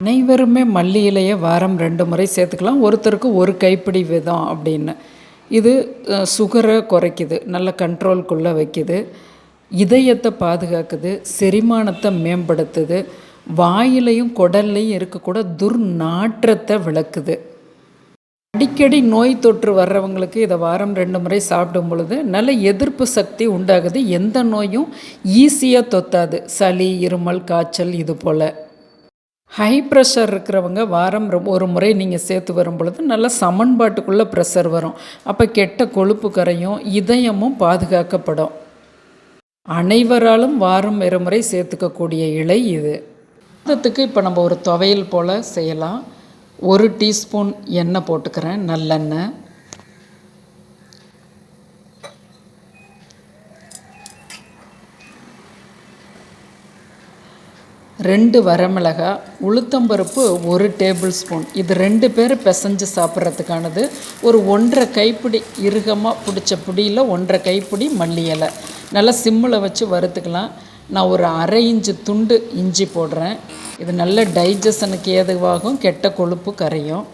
அனைவருமே மல்லி இலையை வாரம் 2 முறை சேர்த்துக்கலாம். ஒருத்தருக்கு ஒரு கைப்பிடி வீதம் அப்படின்னு. இது சுகரை குறைக்குது, நல்ல கண்ட்ரோல்குள்ளே வைக்குது, இதயத்தை பாதுகாக்குது, செரிமானத்தை மேம்படுத்துது, வாயிலையும் குடல்லையும் இருக்கக்கூட துர்நாற்றத்தை விளக்குது. அடிக்கடி நோய் தொற்று வர்றவங்களுக்கு இதை வாரம் 2 முறை சாப்பிடும் பொழுது நல்ல எதிர்ப்பு சக்தி உண்டாகுது. எந்த நோயும் ஈஸியாக தொத்தாது. சளி, இருமல், காய்ச்சல் இது போல். ஹை ப்ரெஷர் இருக்கிறவங்க வாரம் ஒரு முறை நீங்கள் சேர்த்து வரும் பொழுது நல்ல சமன்பாட்டுக்குள்ளே ப்ரெஷர் வரும். அப்போ கெட்ட கொழுப்பு கரையும், இதயமும் பாதுகாக்கப்படும். அனைவராலும் வாரம் 2 முறை சேர்த்துக்கக்கூடிய இலை இது. அதுக்கு இப்போ நம்ம ஒரு துவையல் போல் செய்யலாம். 1 டீஸ்பூன் எண்ணெய் போட்டுக்கிறேன், நல்லெண்ணெய். 2 வரமிளகாய், உளுத்தம்பருப்பு 1 டேபிள் ஸ்பூன். இது 2 பேர் பிசைஞ்சு சாப்பிட்றதுக்கானது. ஒரு 1.5 கைப்பிடி இறுகமாக பிடிச்ச பிடியில் 1.5 கைப்பிடி மல்லி இலை. நல்லா சிம்மில் வச்சு வறுத்துக்கலாம். நான் ஒரு 1/2 இன்ச்சு துண்டு இஞ்சி போடுறேன். இது நல்ல டைஜஷனுக்கு ஏதுவாகும், கெட்ட கொழுப்பு கரையும்.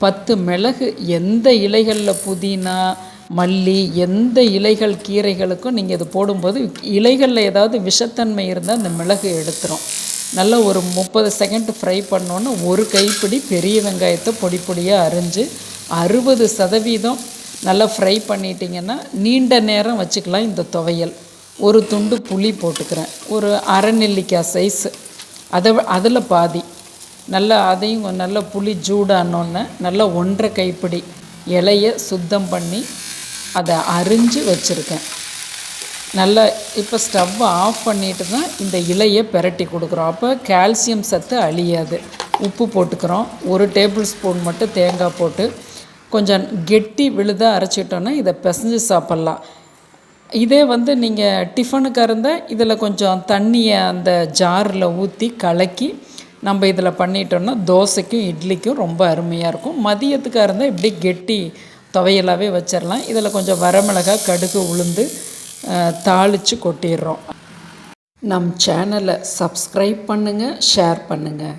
10 மிளகு. எந்த இலைகளில் புதினா, மல்லி, எந்த இலைகள் கீரைகளுக்கும் நீங்கள் இது போடும்போது இலைகளில் ஏதாவது விஷத்தன்மை இருந்தால் அந்த மிளகு எடுத்துரும். நல்லா ஒரு 30 செகண்ட் ஃப்ரை பண்ணோன்னு 1 கைப்பிடி பெரிய வெங்காயத்தை பொடி பொடியாக அரிஞ்சு 60% நல்லா ஃப்ரை பண்ணிட்டிங்கன்னா நீண்ட நேரம் வச்சுக்கலாம் இந்த துவையல். ஒரு துண்டு புளி போட்டுக்கிறேன், ஒரு அரை நெல்லிக்காய் சைஸு, அதில் பாதி. நல்லா அதையும் நல்லா புளி ஜூடானோன்னு நல்லா 1.5 கைப்பிடி இலையை சுத்தம் பண்ணி அதை அரிஞ்சு வச்சுருக்கேன். நல்லா இப்போ ஸ்டவ்வை ஆஃப் பண்ணிட்டு தான் இந்த இலையை பெரட்டி கொடுக்குறோம். அப்போ கால்சியம் சத்து அழியாது. உப்பு போட்டுக்கிறோம். 1 டேபிள் ஸ்பூன் மட்டும் தேங்காய் போட்டு கொஞ்சம் கெட்டி விழுதாக அரைச்சிட்டோன்னா இதை பிசைஞ்சு சாப்பிட்லாம். இதே நீங்கள் டிஃபனுக்காக இருந்தால் இதில் கொஞ்சம் தண்ணியை அந்த ஜாரில் ஊற்றி கலக்கி நம்ம இதில் பண்ணிட்டோன்னா தோசைக்கும் இட்லிக்கும் ரொம்ப அருமையாக இருக்கும். மதியத்துக்காக இருந்தால் இப்படி கெட்டி துவையலாகவே வச்சிடலாம். இதில் கொஞ்சம் வரமிளகாய், கடுகு, உளுந்து தாளித்து கொட்டிடுறோம். நம் சேனலை சப்ஸ்கிரைப் பண்ணுங்கள், ஷேர் பண்ணுங்கள்.